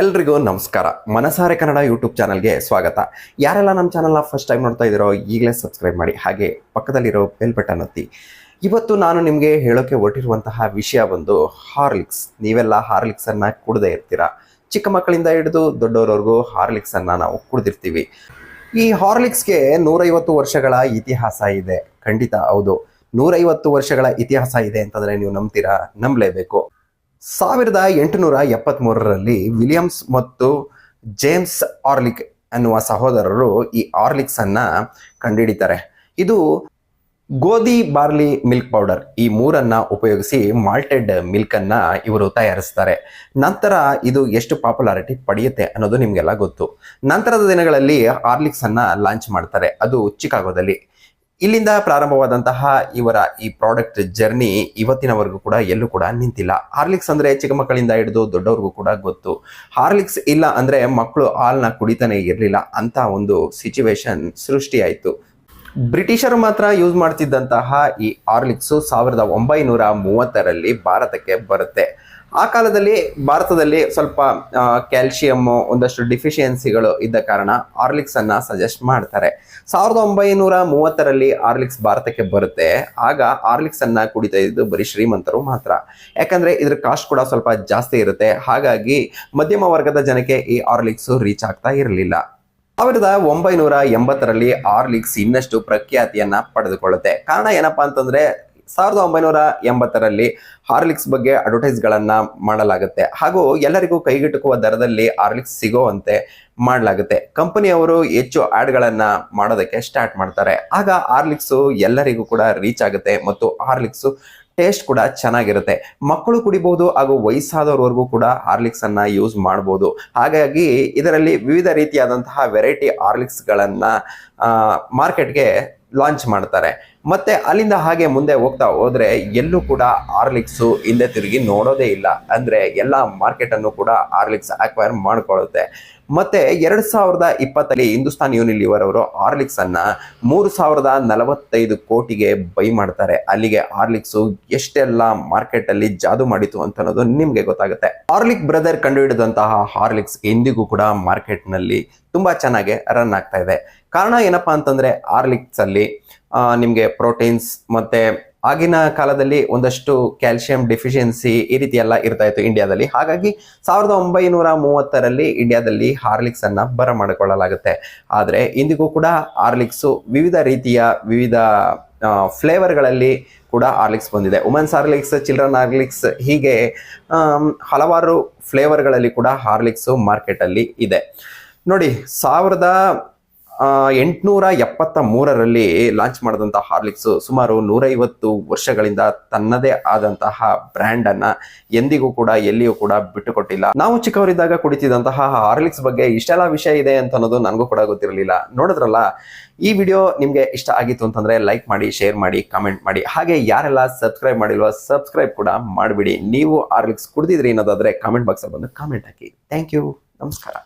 ಎಲ್ರಿಗೂ ನಮಸ್ಕಾರ. ಮನಸಾರೆ ಕನ್ನಡ ಯೂಟ್ಯೂಬ್ ಚಾನಲ್ಗೆ ಸ್ವಾಗತ. ಯಾರೆಲ್ಲ ನಮ್ಮ ಚಾನಲ್ನ ಫಸ್ಟ್ ಟೈಮ್ ನೋಡ್ತಾ ಇದ್ದೀರೋ ಈಗಲೇ ಸಬ್ಸ್ಕ್ರೈಬ್ ಮಾಡಿ, ಹಾಗೆ ಪಕ್ಕದಲ್ಲಿರೋ ಬೆಲ್ ಬಟನ್ ಒತ್ತಿ. ಇವತ್ತು ನಾನು ನಿಮಗೆ ಹೇಳೋಕೆ ಹೊರಟಿರುವಂತಹ ವಿಷಯ ಬಂದು ಹಾರ್ಲಿಕ್ಸ್. ನೀವೆಲ್ಲ ಹಾರ್ಲಿಕ್ಸನ್ನು ಕುಡ್ದೇ ಇರ್ತೀರಾ. ಚಿಕ್ಕ ಮಕ್ಕಳಿಂದ ಹಿಡಿದು ದೊಡ್ಡವರವರೆಗೂ ಹಾರ್ಲಿಕ್ಸನ್ನು ನಾವು ಕುಡ್ದಿರ್ತೀವಿ. ಈ ಹಾರ್ಲಿಕ್ಸ್ಗೆ 150 ವರ್ಷಗಳ ಇತಿಹಾಸ ಇದೆ. ಖಂಡಿತ ಹೌದು, 150 ವರ್ಷಗಳ ಇತಿಹಾಸ ಇದೆ ಅಂತಂದರೆ ನೀವು ನಂಬ್ತೀರಾ? ನಂಬಲೇಬೇಕು. 1873ರಲ್ಲಿ ವಿಲಿಯಮ್ಸ್ ಮತ್ತು ಜೇಮ್ಸ್ ಹಾರ್ಲಿಕ್ ಅನ್ನುವ ಸಹೋದರರು ಈ ಹಾರ್ಲಿಕ್ಸ್ ಅನ್ನ ಕಂಡುಹಿಡಿತಾರೆ. ಇದು ಗೋಧಿ, ಬಾರ್ಲಿ, ಮಿಲ್ಕ್ ಪೌಡರ್ ಈ ಮೂರನ್ನ ಉಪಯೋಗಿಸಿ ಮಾಲ್ಟೆಡ್ ಮಿಲ್ಕ್ ಅನ್ನ ಇವರು ತಯಾರಿಸ್ತಾರೆ. ನಂತರ ಇದು ಎಷ್ಟು ಪಾಪ್ಯುಲಾರಿಟಿ ಪಡೆಯುತ್ತೆ ಅನ್ನೋದು ನಿಮಗೆಲ್ಲ ಗೊತ್ತು. ನಂತರದ ದಿನಗಳಲ್ಲಿ ಹಾರ್ಲಿಕ್ಸ್ ಅನ್ನ ಲಾಂಚ್ ಮಾಡ್ತಾರೆ, ಅದು ಚಿಕಾಗೋದಲ್ಲಿ. ಇಲ್ಲಿಂದ ಪ್ರಾರಂಭವಾದಂತಹ ಇವರ ಈ ಪ್ರಾಡಕ್ಟ್ ಜರ್ನಿ ಇವತ್ತಿನವರೆಗೂ ಕೂಡ ಎಲ್ಲೂ ಕೂಡ ನಿಂತಿಲ್ಲ. ಹಾರ್ಲಿಕ್ಸ್ ಅಂದ್ರೆ ಚಿಕ್ಕ ಮಕ್ಕಳಿಂದ ಹಿಡಿದು ದೊಡ್ಡವ್ರಿಗೂ ಕೂಡ ಗೊತ್ತು. ಹಾರ್ಲಿಕ್ಸ್ ಇಲ್ಲ ಅಂದ್ರೆ ಮಕ್ಕಳು ಹಾಲ್ನ ಕುಡಿತಾನೆ ಇರಲಿಲ್ಲ ಅಂತ ಒಂದು ಸಿಚುವೇಶನ್ ಸೃಷ್ಟಿಯಾಯಿತು. ಬ್ರಿಟಿಷರು ಮಾತ್ರ ಯೂಸ್ ಮಾಡ್ತಿದ್ದಂತಹ ಈ ಹಾರ್ಲಿಕ್ಸು 1930ರಲ್ಲಿ ಭಾರತಕ್ಕೆ ಬರುತ್ತೆ. ಆ ಕಾಲದಲ್ಲಿ ಭಾರತದಲ್ಲಿ ಸ್ವಲ್ಪ ಕ್ಯಾಲ್ಸಿಯಂ ಒಂದಷ್ಟು ಡಿಫಿಷಿಯನ್ಸಿಗಳು ಇದ್ದ ಕಾರಣ ಹಾರ್ಲಿಕ್ಸ್ ಅನ್ನ ಸಜೆಸ್ಟ್ ಮಾಡ್ತಾರೆ. 1930ರಲ್ಲಿ ಹಾರ್ಲಿಕ್ಸ್ ಭಾರತಕ್ಕೆ ಬರುತ್ತೆ. ಆಗ ಹಾರ್ಲಿಕ್ಸ್ ಅನ್ನ ಕುಡಿತಾ ಇದ್ದು ಬರೀ ಶ್ರೀಮಂತರು ಮಾತ್ರ, ಯಾಕಂದ್ರೆ ಇದ್ರ ಕಾಸ್ಟ್ ಕೂಡ ಸ್ವಲ್ಪ ಜಾಸ್ತಿ ಇರುತ್ತೆ. ಹಾಗಾಗಿ ಮಧ್ಯಮ ವರ್ಗದ ಜನಕ್ಕೆ ಈ ಹಾರ್ಲಿಕ್ಸ್ ರೀಚ್ ಆಗ್ತಾ ಇರಲಿಲ್ಲ. 1980ರಲ್ಲಿ ಹಾರ್ಲಿಕ್ಸ್ ಇನ್ನಷ್ಟು ಪ್ರಖ್ಯಾತಿಯನ್ನ ಪಡೆದುಕೊಳ್ಳುತ್ತೆ. ಕಾರಣ ಏನಪ್ಪಾ ಅಂತಂದ್ರೆ 1980ರಲ್ಲಿ ಹಾರ್ಲಿಕ್ಸ್ ಬಗ್ಗೆ ಅಡ್ವರ್ಟೈಸ್ಗಳನ್ನ ಮಾಡಲಾಗುತ್ತೆ, ಹಾಗೂ ಎಲ್ಲರಿಗೂ ಕೈಗೆಟುಕುವ ದರದಲ್ಲಿ ಹಾರ್ಲಿಕ್ಸ್ ಸಿಗೋವಂತೆ ಮಾಡಲಾಗುತ್ತೆ. ಕಂಪನಿಯವರು ಹೆಚ್ಚು ಆಡ್ಗಳನ್ನ ಮಾಡೋದಕ್ಕೆ ಸ್ಟಾರ್ಟ್ ಮಾಡ್ತಾರೆ. ಆಗ ಹಾರ್ಲಿಕ್ಸು ಎಲ್ಲರಿಗೂ ಕೂಡ ರೀಚ್ ಆಗುತ್ತೆ ಮತ್ತು ಹಾರ್ಲಿಕ್ಸು ಟೇಸ್ಟ್ ಕೂಡ ಚೆನ್ನಾಗಿರುತ್ತೆ. ಮಕ್ಕಳು ಕುಡಿಬಹುದು ಹಾಗೂ ವಯಸ್ಸಾದವರವರೆಗೂ ಕೂಡ ಹಾರ್ಲಿಕ್ಸ್ ಅನ್ನ ಯೂಸ್ ಮಾಡಬಹುದು. ಹಾಗಾಗಿ ಇದರಲ್ಲಿ ವಿವಿಧ ರೀತಿಯಾದಂತಹ ವೆರೈಟಿ ಹಾರ್ಲಿಕ್ಸ್ಗಳನ್ನ ಮಾರ್ಕೆಟ್ಗೆ ಲಾಂಚ್ ಮಾಡ್ತಾರೆ. ಮತ್ತೆ ಅಲ್ಲಿಂದ ಹಾಗೆ ಮುಂದೆ ಹೋಗ್ತಾ ಹೋದ್ರೆ ಎಲ್ಲೂ ಕೂಡ ಹಾರ್ಲಿಕ್ಸು ಹಿಂದೆ ತಿರುಗಿ ನೋಡೋದೇ ಇಲ್ಲ. ಅಂದ್ರೆ ಎಲ್ಲ ಮಾರ್ಕೆಟ್ ಅನ್ನು ಕೂಡ ಹಾರ್ಲಿಕ್ಸ್ ಅಕ್ವೈರ್ ಮಾಡ್ಕೊಳ್ಳುತ್ತೆ. ಮತ್ತೆ 2020ರಲ್ಲಿ ಹಿಂದೂಸ್ತಾನ್ ಯೂನಿಲಿವರ್ ಅವರು ಹಾರ್ಲಿಕ್ಸ್ ಅನ್ನ 3045 ಕೋಟಿಗೆ ಬೈ ಮಾಡ್ತಾರೆ. ಅಲ್ಲಿಗೆ ಹಾರ್ಲಿಕ್ಸು ಎಷ್ಟೆಲ್ಲ ಮಾರ್ಕೆಟ್ ಅಲ್ಲಿ ಜಾದು ಮಾಡಿತು ಅಂತ ಅನ್ನೋದು ನಿಮ್ಗೆ ಗೊತ್ತಾಗುತ್ತೆ. ಹಾರ್ಲಿಕ್ ಬ್ರದರ್ ಕಂಡುಹಿಡಿದಂತಹ ಹಾರ್ಲಿಕ್ಸ್ ಇಂದಿಗೂ ಕೂಡ ಮಾರ್ಕೆಟ್ ನಲ್ಲಿ ತುಂಬಾ ಚೆನ್ನಾಗಿ ರನ್ ಆಗ್ತಾ ಇದೆ. ಕಾರಣ ಏನಪ್ಪಾ ಅಂತಂದ್ರೆ ಹಾರ್ಲಿಕ್ಸ್ ಅಲ್ಲಿ ನಿಮ್ಗೆ ಪ್ರೋಟೀನ್ಸ್ ಮತ್ತೆ ಆಗಿನ ಕಾಲದಲ್ಲಿ ಒಂದಷ್ಟು ಕ್ಯಾಲ್ಸಿಯಂ ಡೆಫಿಷಿಯನ್ಸಿ ಈ ರೀತಿ ಎಲ್ಲ ಇರ್ತಾ ಇತ್ತು ಇಂಡಿಯಾದಲ್ಲಿ. ಹಾಗಾಗಿ 1930ರಲ್ಲಿ ಇಂಡಿಯಾದಲ್ಲಿ ಹಾರ್ಲಿಕ್ಸ್ ಅನ್ನ ಬರಮಾಡಿಕೊಳ್ಳಲಾಗುತ್ತೆ. ಆದ್ರೆ ಇಂದಿಗೂ ಕೂಡ ಹಾರ್ಲಿಕ್ಸು ವಿವಿಧ ರೀತಿಯ ವಿವಿಧ ಫ್ಲೇವರ್ಗಳಲ್ಲಿ ಕೂಡ ಹಾರ್ಲಿಕ್ಸ್ ಬಂದಿದೆ. ವುಮೆನ್ಸ್ ಹಾರ್ಲಿಕ್ಸ್, ಚಿಲ್ಡ್ರನ್ ಹಾರ್ಲಿಕ್ಸ್, ಹೀಗೆ ಹಲವಾರು ಫ್ಲೇವರ್ಗಳಲ್ಲಿ ಕೂಡ ಹಾರ್ಲಿಕ್ಸು ಮಾರ್ಕೆಟ್ ಅಲ್ಲಿ ಇದೆ. ನೋಡಿ, 1873ರಲ್ಲಿ ಲಾಂಚ್ ಮಾಡಿದಂತಹ ಹಾರ್ಲಿಕ್ಸ್ ಸುಮಾರು 150 ವರ್ಷಗಳಿಂದ ತನ್ನದೇ ಆದಂತಹ ಬ್ರ್ಯಾಂಡ್ ಅನ್ನ ಎಂದಿಗೂ ಕೂಡ ಎಲ್ಲಿಯೂ ಕೂಡ ಬಿಟ್ಟುಕೊಟ್ಟಿಲ್ಲ. ನಾವು ಚಿಕ್ಕವರಿದ್ದಾಗ ಕುಡಿತಿದ್ದಂತಹ ಹಾರ್ಲಿಕ್ಸ್ ಬಗ್ಗೆ ಇಷ್ಟೆಲ್ಲ ವಿಷಯ ಇದೆ ಅಂತ ಅನ್ನೋದು ನನಗೂ ಕೂಡ ಗೊತ್ತಿರಲಿಲ್ಲ. ನೋಡಿದ್ರಲ್ಲ, ಈ ವಿಡಿಯೋ ನಿಮ್ಗೆ ಇಷ್ಟ ಆಗಿತ್ತು ಅಂತಂದ್ರೆ ಲೈಕ್ ಮಾಡಿ, ಶೇರ್ ಮಾಡಿ, ಕಾಮೆಂಟ್ ಮಾಡಿ. ಹಾಗೆ ಯಾರೆಲ್ಲ ಸಬ್ಸ್ಕ್ರೈಬ್ ಮಾಡಿಲ್ವೋ ಸಬ್ಸ್ಕ್ರೈಬ್ ಕೂಡ ಮಾಡಿಬಿಡಿ. ನೀವು ಹಾರ್ಲಿಕ್ಸ್ ಕುಡಿದಿದ್ರಿ ಅನ್ನೋದಾದ್ರೆ ಕಾಮೆಂಟ್ ಬಾಕ್ಸ್ ಅಲ್ಲಿ ಬಂದು ಕಾಮೆಂಟ್ ಹಾಕಿ. ಥ್ಯಾಂಕ್ ಯು, ನಮಸ್ಕಾರ.